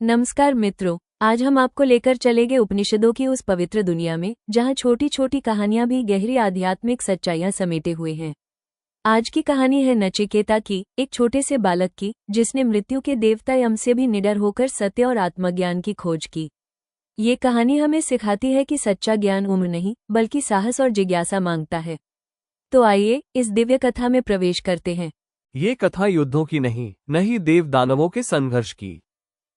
नमस्कार मित्रों, आज हम आपको लेकर चलेंगे उपनिषदों की उस पवित्र दुनिया में जहां छोटी छोटी कहानियां भी गहरी आध्यात्मिक सच्चाइयां समेटे हुए हैं। आज की कहानी है नचिकेता की, एक छोटे से बालक की जिसने मृत्यु के देवता यम से भी निडर होकर सत्य और आत्मज्ञान की खोज की। ये कहानी हमें सिखाती है कि सच्चा ज्ञान उम्र नहीं बल्कि साहस और जिज्ञासा मांगता है। तो आइए इस दिव्य कथा में प्रवेश करते हैं। ये कथा युद्धों की नहीं, न ही देव दानवों के संघर्ष की।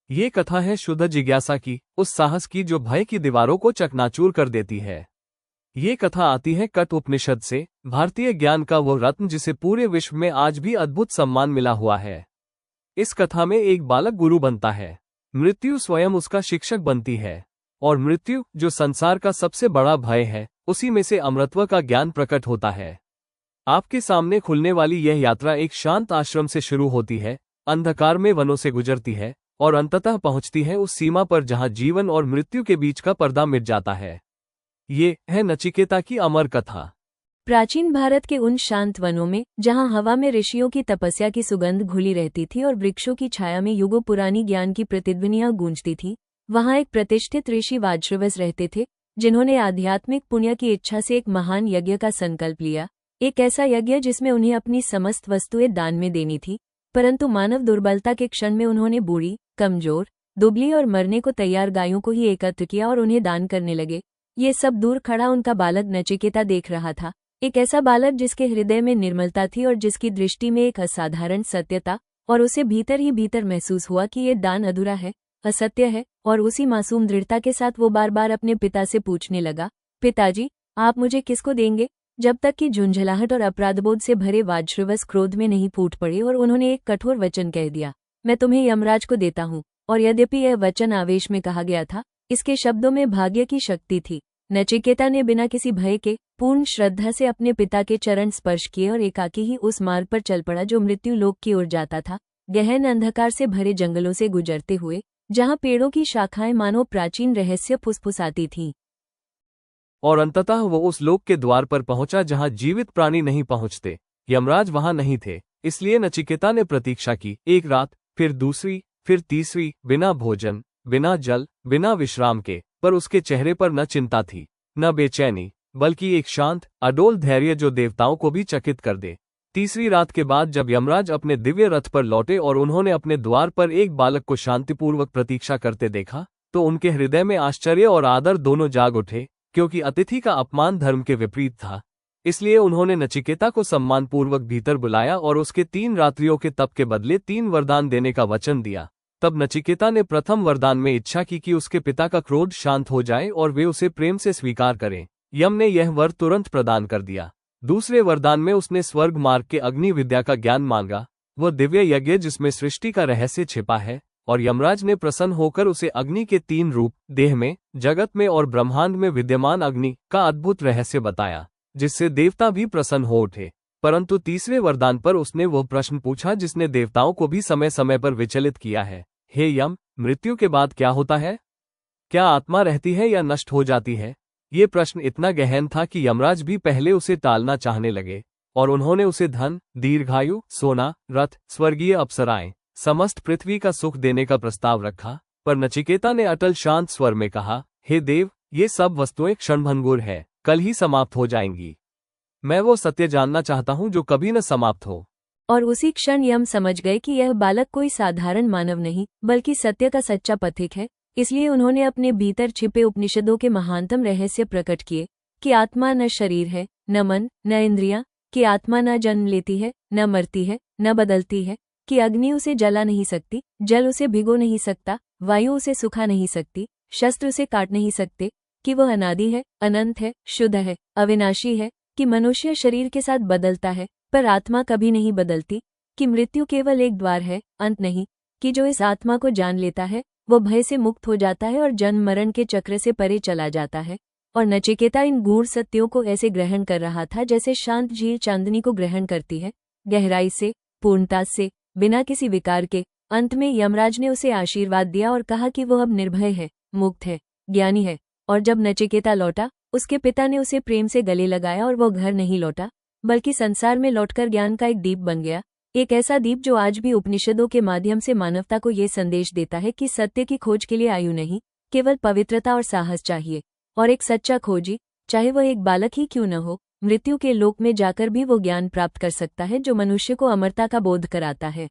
ये कथा है शुद्ध जिज्ञासा की, उस साहस की जो भय की दीवारों को चकनाचूर कर देती है। ये कथा आती है कठ उपनिषद से, भारतीय ज्ञान का वो रत्न जिसे पूरे विश्व में आज भी अद्भुत सम्मान मिला हुआ है। इस कथा में एक बालक गुरु बनता है, मृत्यु स्वयं उसका शिक्षक बनती है, और मृत्यु जो संसार का सबसे बड़ा भय है, उसी में से अमरत्व का ज्ञान प्रकट होता है। आपके सामने खुलने वाली यह यात्रा एक शांत आश्रम से शुरू होती है, अंधकार में वनों से गुजरती है और अंततः पहुंचती है उस सीमा पर जहां जीवन और मृत्यु के बीच का पर्दा मिट जाता है। ये है नचिकेता की अमर कथा। प्राचीन भारत के उन शांत वनों में जहां हवा में ऋषियों की तपस्या की सुगंध घुली रहती थी और वृक्षों की छाया में युगों पुरानी ज्ञान की प्रतिध्वनियां गूंजती थी, वहां एक प्रतिष्ठित ऋषि वाजश्रवस रहते थे, जिन्होंने आध्यात्मिक पुण्य की इच्छा से एक महान यज्ञ का संकल्प लिया। एक ऐसा यज्ञ जिसमें उन्हें अपनी समस्त वस्तुएं दान में देनी थी, परंतु मानव दुर्बलता के क्षण में उन्होंने बूढ़ी, कमजोर, दुबली और मरने को तैयार गायों को ही एकत्र किया और उन्हें दान करने लगे। ये सब दूर खड़ा उनका बालक नचिकेता देख रहा था, एक ऐसा बालक जिसके हृदय में निर्मलता थी और जिसकी दृष्टि में एक असाधारण सत्य था, और उसे भीतर ही भीतर महसूस हुआ कि ये दान अधूरा है, असत्य है। और उसी मासूम दृढ़ता के साथ वो बार बार अपने पिता से पूछने लगा, पिताजी, आप मुझे किसको देंगे? जब तक कि झुंझलाहट और अपराधबोध से भरे वाजश्रवस क्रोध में नहीं फूट पड़े और उन्होंने एक कठोर वचन कह दिया, मैं तुम्हें यमराज को देता हूँ। और यद्यपि यह वचन आवेश में कहा गया था, इसके शब्दों में भाग्य की शक्ति थी। नचिकेता ने बिना किसी भय के पूर्ण श्रद्धा से अपने पिता के चरण स्पर्श किए और एकाकी ही उस मार्ग पर चल पड़ा जो मृत्यु लोक की ओर जाता था, गहन अंधकार से भरे जंगलों से गुजरते हुए, जहाँ पेड़ों की शाखाएं मानो प्राचीन रहस्य फुसफुसाती थीं। और अंततः वो उस लोक के द्वार पर पहुंचा जहां जीवित प्राणी नहीं पहुंचते। यमराज वहां नहीं थे, इसलिए नचिकेता ने प्रतीक्षा की। एक रात, फिर दूसरी, फिर तीसरी, बिना भोजन, बिना जल, बिना विश्राम के, पर उसके चेहरे पर न चिंता थी, न बेचैनी, बल्कि एक शांत, अडोल धैर्य जो देवताओं को भी चकित कर दे। तीसरी रात के बाद जब यमराज अपने दिव्य रथ पर लौटे और उन्होंने अपने द्वार पर एक बालक को शांतिपूर्वक प्रतीक्षा करते देखा, तो उनके हृदय में आश्चर्य और आदर दोनों जाग उठे, क्योंकि अतिथि का अपमान धर्म के विपरीत था। इसलिए उन्होंने नचिकेता को सम्मानपूर्वक भीतर बुलाया और उसके 3 रात्रियों के तप के बदले 3 वरदान देने का वचन दिया। तब नचिकेता ने प्रथम वरदान में इच्छा की कि उसके पिता का क्रोध शांत हो जाए और वे उसे प्रेम से स्वीकार करें। यम ने यह वर तुरंत प्रदान कर दिया। दूसरे वरदान में उसने स्वर्ग मार्ग के अग्नि विद्या का ज्ञान मांगा, वह दिव्य यज्ञ जिसमें सृष्टि का रहस्य छिपा है, और यमराज ने प्रसन्न होकर उसे अग्नि के 3 रूप, देह में, जगत में और ब्रह्मांड में विद्यमान अग्नि का अद्भुत रहस्य बताया, जिससे देवता भी प्रसन्न हो उठे। परंतु तीसरे वरदान पर उसने वो प्रश्न पूछा जिसने देवताओं को भी समय समय पर विचलित किया है, हे यम, मृत्यु के बाद क्या होता है? क्या आत्मा रहती है या नष्ट हो जाती है? ये प्रश्न इतना गहन था कि यमराज भी पहले उसे टालना चाहने लगे, और उन्होंने उसे धन, दीर्घायु, सोना, रथ, स्वर्गीय अप्सराएं, समस्त पृथ्वी का सुख देने का प्रस्ताव रखा। पर नचिकेता ने अटल शांत स्वर में कहा, हे देव, ये सब वस्तुएं क्षणभंगुर है, कल ही समाप्त हो जाएंगी। मैं वो सत्य जानना चाहता हूँ जो कभी न समाप्त हो। और उसी क्षण यम समझ गए कि यह बालक कोई साधारण मानव नहीं बल्कि सत्य का सच्चा पथिक है। इसलिए उन्होंने अपने भीतर छिपे उपनिषदों के महानतम रहस्य प्रकट किए कि आत्मा न शरीर है, न मन, न इंद्रियां, कि आत्मा न जन्म लेती है, न मरती है, न बदलती है, कि अग्नि उसे जला नहीं सकती, जल उसे भिगो नहीं सकता, वायु उसे सुखा नहीं सकती, शस्त्र उसे काट नहीं सकते, कि वह अनादि है, अनंत है, शुद्ध है, अविनाशी है, कि मनुष्य शरीर के साथ बदलता है पर आत्मा कभी नहीं बदलती, कि मृत्यु केवल एक द्वार है, अंत नहीं, कि जो इस आत्मा को जान लेता है वो भय से मुक्त हो जाता है और जन्म मरण के चक्र से परे चला जाता है। और नचिकेता इन गूढ़ सत्यों को ऐसे ग्रहण कर रहा था जैसे शांत झील चांदनी को ग्रहण करती है, गहराई से, पूर्णता से, बिना किसी विकार के। अंत में यमराज ने उसे आशीर्वाद दिया और कहा कि वो अब निर्भय है, मुक्त है, ज्ञानी है। और जब नचिकेता लौटा, उसके पिता ने उसे प्रेम से गले लगाया और वो घर नहीं लौटा, बल्कि संसार में लौटकर ज्ञान का एक दीप बन गया, एक ऐसा दीप जो आज भी उपनिषदों के माध्यम से मानवता को ये संदेश देता है कि सत्य की खोज के लिए आयु नहीं, केवल पवित्रता और साहस चाहिए। और एक सच्चा खोजी, चाहे वह एक बालक ही क्यों न हो, मृत्यु के लोक में जाकर भी वो ज्ञान प्राप्त कर सकता है जो मनुष्य को अमरता का बोध कराता है।